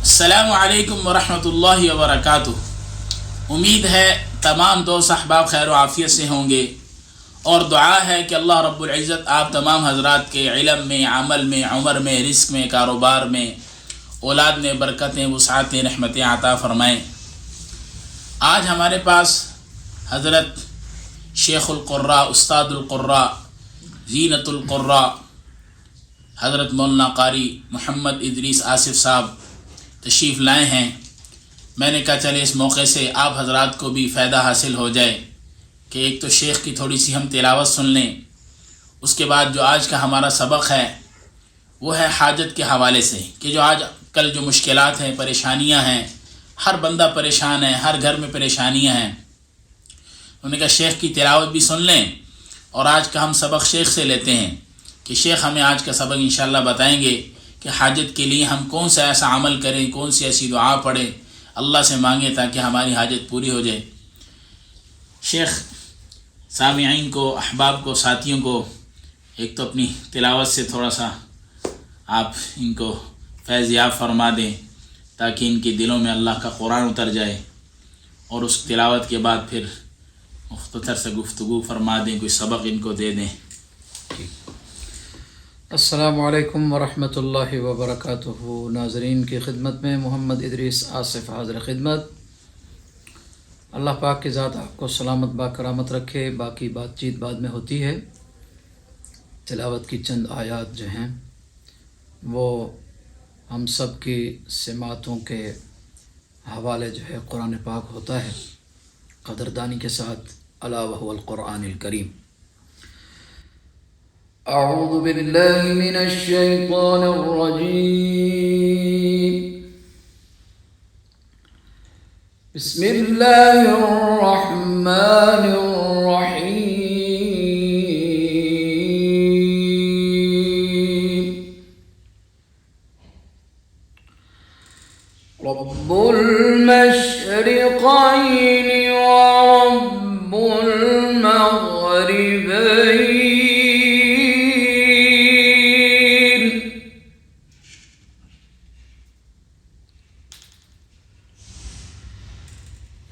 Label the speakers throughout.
Speaker 1: السلام علیکم ورحمۃ اللہ وبرکاتہ۔ امید ہے تمام دوست احباب خیر و عافیت سے ہوں گے، اور دعا ہے کہ اللہ رب العزت آپ تمام حضرات کے علم میں، عمل میں، عمر میں، رزق میں، کاروبار میں، اولاد میں برکتیں، وسعتیں، رحمتیں عطا فرمائیں۔ آج ہمارے پاس حضرت شیخ القراء، استاد القراء، زینت القراء، حضرت مولانا قاری محمد ادریس آصف صاحب تشریف لائے ہیں۔ میں نے کہا چلے اس موقع سے آپ حضرات کو بھی فائدہ حاصل ہو جائے کہ ایک تو شیخ کی تھوڑی سی ہم تلاوت سن لیں، اس کے بعد جو آج کا ہمارا سبق ہے وہ ہے حاجت کے حوالے سے، کہ جو آج کل جو مشکلات ہیں، پریشانیاں ہیں، ہر بندہ پریشان ہے، ہر گھر میں پریشانیاں ہیں۔ انہوں نے کہا شیخ کی تلاوت بھی سن لیں، اور آج کا ہم سبق شیخ سے لیتے ہیں کہ شیخ ہمیں آج کا سبق انشاءاللہ بتائیں گے کہ حاجت کے لیے ہم کون سا ایسا عمل کریں، کون سی ایسی دعا پڑھیں، اللہ سے مانگیں تاکہ ہماری حاجت پوری ہو جائے۔ شیخ سامعین کو، احباب کو، ساتھیوں کو ایک تو اپنی تلاوت سے تھوڑا سا آپ ان کو فیض یاب فرما دیں تاکہ ان کے دلوں میں اللہ کا قرآن اتر جائے، اور اس تلاوت کے بعد پھر مختصر سے گفتگو فرما دیں، کوئی سبق ان کو دے دیں۔
Speaker 2: السلام علیکم ورحمۃ اللہ وبرکاتہ۔ ناظرین کی خدمت میں محمد ادریس آصف حاضر خدمت۔ اللہ پاک کی ذات آپ کو سلامت با کرامت رکھے۔ باقی بات چیت بعد میں ہوتی ہے۔ تلاوت کی چند آیات جو ہیں وہ ہم سب کی سماعتوں کے حوالے جو ہے قرآن پاک ہوتا ہے، قدردانی کے ساتھ، الا وهو القرآن الکریم۔ اعوذ باللہ من الشیطان الرجیم، بسم اللہ الرحمن الرحیم۔ رب المشرقین ورب المغربین،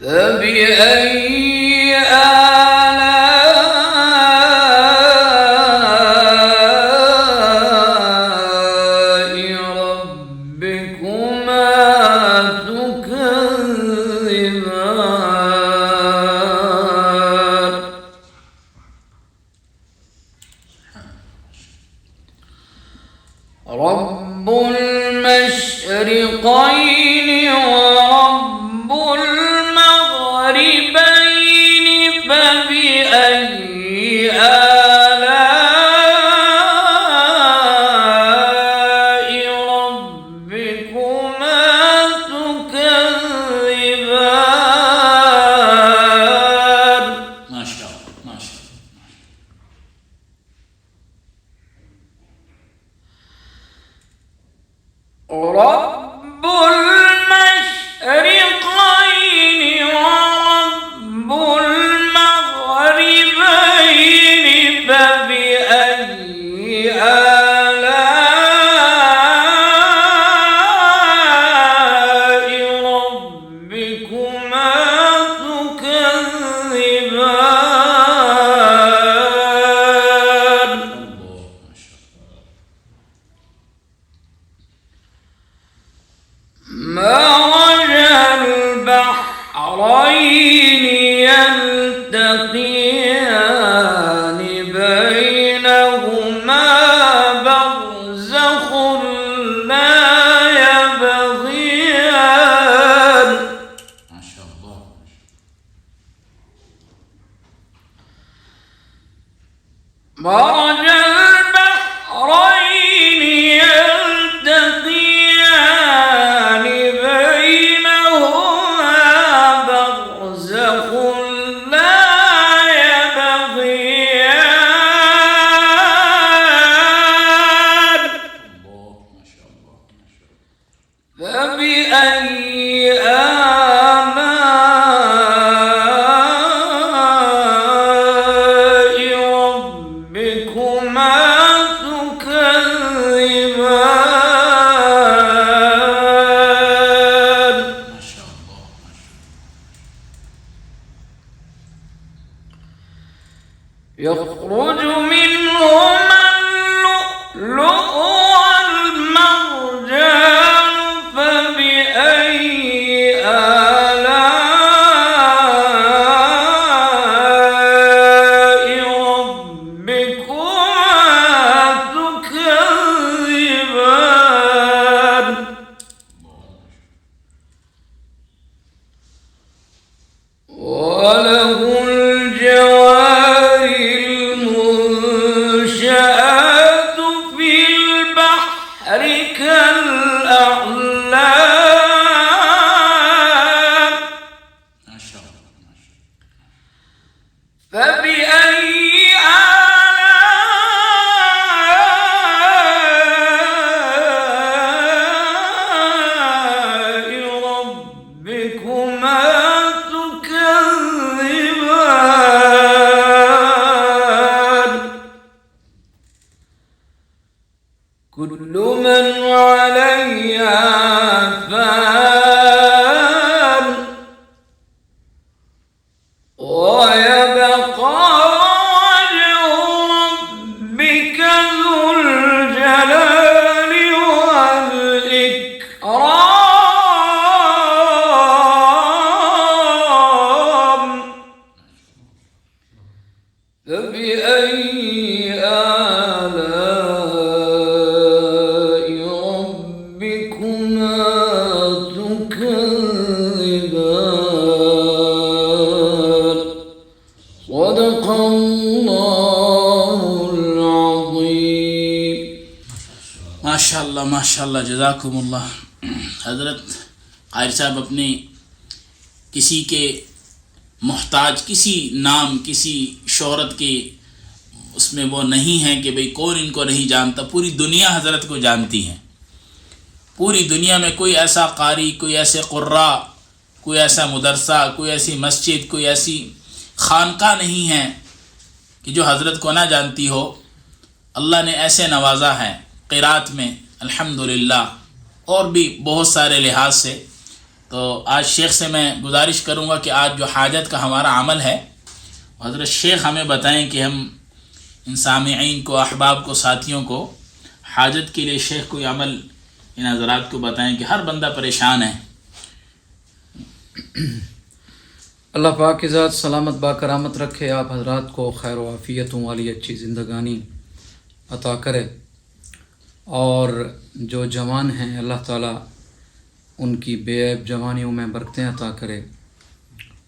Speaker 2: فبأي آلاء ربكما تكذبان؟ رب المشرقين ورب المغربين، فبأي آلاء ربكما تكذبان؟
Speaker 1: ماشاء اللہ، ماشاء اللہ۔
Speaker 2: رب المشرقين ورب المغربين، فبأي آلاء ربكما تكذبان؟ كل من عليها فان ويبقى وجه ربك ذو الجلال والإكرام فبأي آلاء ربكما تكذبان صدق الله العظيم.
Speaker 1: ماشاء اللہ جزاکم اللہ. حضرت قاری صاحب اپنے کسی کے محتاج، کسی نام، کسی شہرت کے اس میں وہ نہیں ہیں کہ بھئی کون ان کو نہیں جانتا. پوری دنیا حضرت کو جانتی ہے. پوری دنیا میں کوئی ایسا قاری، کوئی ایسے قراء، کوئی ایسا مدرسہ، کوئی ایسی مسجد، کوئی ایسی خانقاہ نہیں ہے کہ جو حضرت کو نہ جانتی ہو. اللہ نے ایسے نوازا ہے قرات میں الحمدللہ، اور بھی بہت سارے لحاظ سے. تو آج شیخ سے میں گزارش کروں گا کہ آج جو حاجت کا ہمارا عمل ہے، حضرت شیخ ہمیں بتائیں کہ ہم ان سامعین کو، احباب کو، ساتھیوں کو حاجت کے لیے شیخ کوئی عمل ان حضرات کو بتائیں کہ ہر بندہ پریشان ہے.
Speaker 2: اللہ پاک کی ذات سلامت با کرامت رکھے، آپ حضرات کو خیر و عافیتوں والی اچھی زندگانی عطا کرے، اور جو جوان ہیں اللہ تعالیٰ ان کی بے عیب جوانیوں میں برکتیں عطا کرے،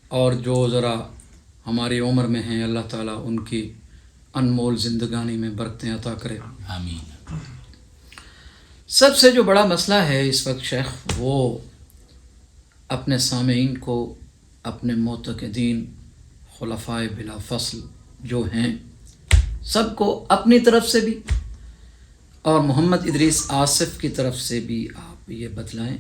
Speaker 2: اور جو ذرا ہماری عمر میں ہیں اللہ تعالیٰ ان کی انمول زندگانی میں برکتیں عطا کرے.
Speaker 1: آمین.
Speaker 2: سب سے جو بڑا مسئلہ ہے اس وقت شیخ، وہ اپنے سامعین کو، اپنے معتقدین خلفائے بلا فصل جو ہیں سب کو اپنی طرف سے بھی اور محمد ادریس آصف کی طرف سے بھی آپ یہ بتلائیں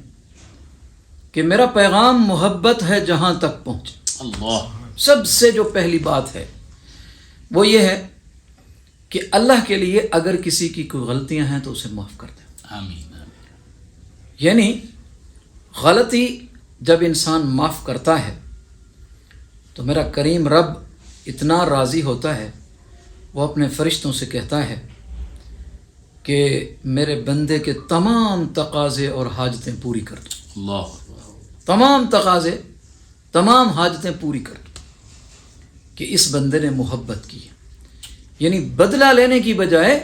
Speaker 2: کہ میرا پیغام محبت ہے جہاں تک پہنچے.
Speaker 1: اللہ.
Speaker 2: سب سے جو پہلی بات ہے وہ یہ ہے کہ اللہ کے لیے اگر کسی کی کوئی غلطیاں ہیں تو اسے معاف کر دیں.
Speaker 1: آمین.
Speaker 2: یعنی غلطی جب انسان معاف کرتا ہے تو میرا کریم رب اتنا راضی ہوتا ہے، وہ اپنے فرشتوں سے کہتا ہے کہ میرے بندے کے تمام تقاضے اور حاجتیں پوری کر دو.
Speaker 1: اللہ.
Speaker 2: تمام تقاضے، تمام حاجتیں پوری کر دو کہ اس بندے نے محبت کی ہے. یعنی بدلہ لینے کی بجائے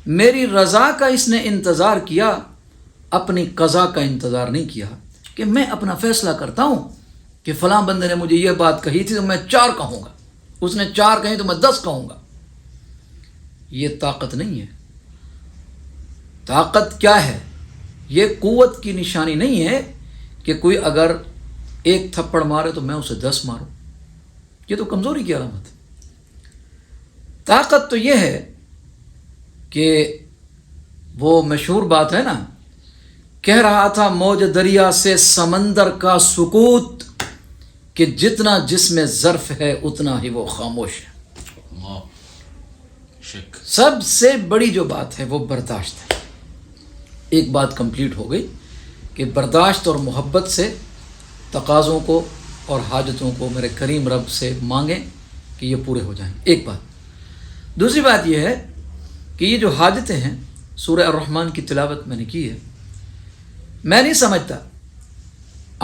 Speaker 2: میری رضا کا اس نے انتظار کیا، اپنی قضا کا انتظار نہیں کیا کہ میں اپنا فیصلہ کرتا ہوں کہ فلاں بندے نے مجھے یہ بات کہی تھی تو میں 4 کہوں گا، اس نے 4 کہیں تو میں 10 کہوں گا. یہ طاقت نہیں ہے. طاقت کیا ہے؟ یہ قوت کی نشانی نہیں ہے کہ کوئی اگر 1 تھپڑ مارے تو میں اسے 10 ماروں. یہ تو کمزوری کی علامت ہے. طاقت تو یہ ہے کہ وہ مشہور بات ہے نا، کہہ رہا تھا موج دریا سے سمندر کا سکوت کہ جتنا جس میں ظرف ہے اتنا ہی وہ خاموش ہے.
Speaker 1: اللہ. شک.
Speaker 2: سب سے بڑی جو بات ہے وہ برداشت ہے. ایک بات کمپلیٹ ہو گئی کہ برداشت اور محبت سے تقاضوں کو اور حاجتوں کو میرے کریم رب سے مانگیں کہ یہ پورے ہو جائیں. ایک بات. دوسری بات یہ ہے کہ یہ جو حاجتیں ہیں، سورہ الرحمن کی تلاوت میں نے کی ہے، میں نہیں سمجھتا،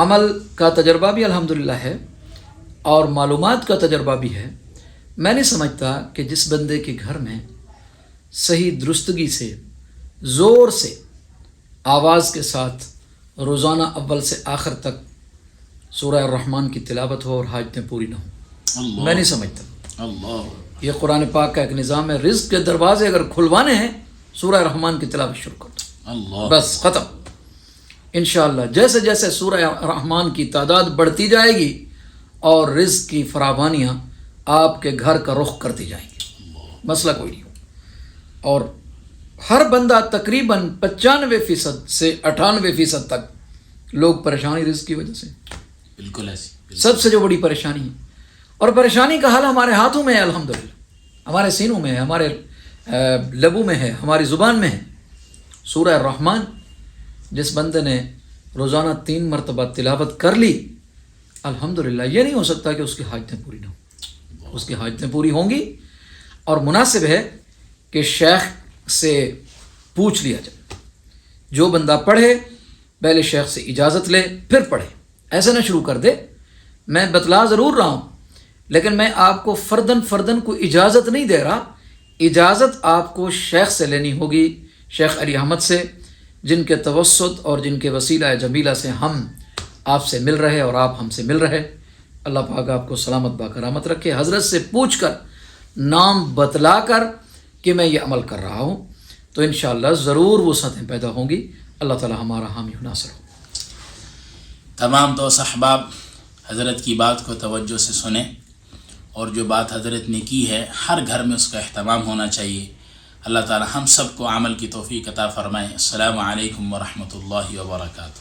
Speaker 2: عمل کا تجربہ بھی الحمدللہ ہے اور معلومات کا تجربہ بھی ہے، میں نہیں سمجھتا کہ جس بندے کے گھر میں صحیح درستگی سے، زور سے، آواز کے ساتھ روزانہ اول سے آخر تک سورہ الرحمن کی تلاوت ہو اور حاجتیں پوری نہ ہوں.
Speaker 1: اللہ.
Speaker 2: میں نہیں سمجھتا.
Speaker 1: اللہ.
Speaker 2: یہ قرآن پاک کا ایک نظام ہے، رزق کے دروازے اگر کھلوانے ہیں سورہ رحمان کی تلاوت شروع کر دو.
Speaker 1: اللہ.
Speaker 2: بس ختم. انشاءاللہ جیسے جیسے سورہ رحمان کی تعداد بڑھتی جائے گی اور رزق کی فراوانیاں آپ کے گھر کا رخ کرتی جائیں گی، مسئلہ کوئی نہیں ہو. اور ہر بندہ تقریباً 95% سے 98% تک لوگ پریشانی رزق کی وجہ سے.
Speaker 1: بالکل ایسی.
Speaker 2: سب سے جو بڑی پریشانی ہے، اور پریشانی کا حل ہمارے ہاتھوں میں ہے الحمدللہ، ہمارے سینوں میں ہے، ہمارے لبوں میں ہے، ہماری زبان میں ہے. سورہ الرحمن جس بندے نے روزانہ 3 مرتبہ تلاوت کر لی، الحمدللہ یہ نہیں ہو سکتا کہ اس کی حاجتیں پوری نہ ہوں، اس کی حاجتیں پوری ہوں گی، اور مناسب ہے کہ شیخ سے پوچھ لیا جائے۔ جو بندہ پڑھے پہلے شیخ سے اجازت لے پھر پڑھے، ایسے نہ شروع کر دے۔ میں بتلا ضرور رہا ہوں لیکن میں آپ کو فردن کو اجازت نہیں دے رہا، اجازت آپ کو شیخ سے لینی ہوگی، شیخ علی احمد سے، جن کے توسط اور جن کے وسیلہ جمیلہ سے ہم آپ سے مل رہے اور آپ ہم سے مل رہے۔ اللہ پاک آپ کو سلامت باکرامت رکھے۔ حضرت سے پوچھ کر، نام بتلا کر کہ میں یہ عمل کر رہا ہوں، تو انشاءاللہ ضرور وسعتیں پیدا ہوں گی۔ اللہ تعالی ہمارا حامی و ناصر ہو۔
Speaker 1: تمام دوست احباب حضرت کی بات کو توجہ سے سنیں، اور جو بات حضرت نے کی ہے ہر گھر میں اس کا اہتمام ہونا چاہیے۔ اللہ تعالی ہم سب کو عمل کی توفیق عطا فرمائے۔ السلام علیکم ورحمۃ اللہ وبرکاتہ۔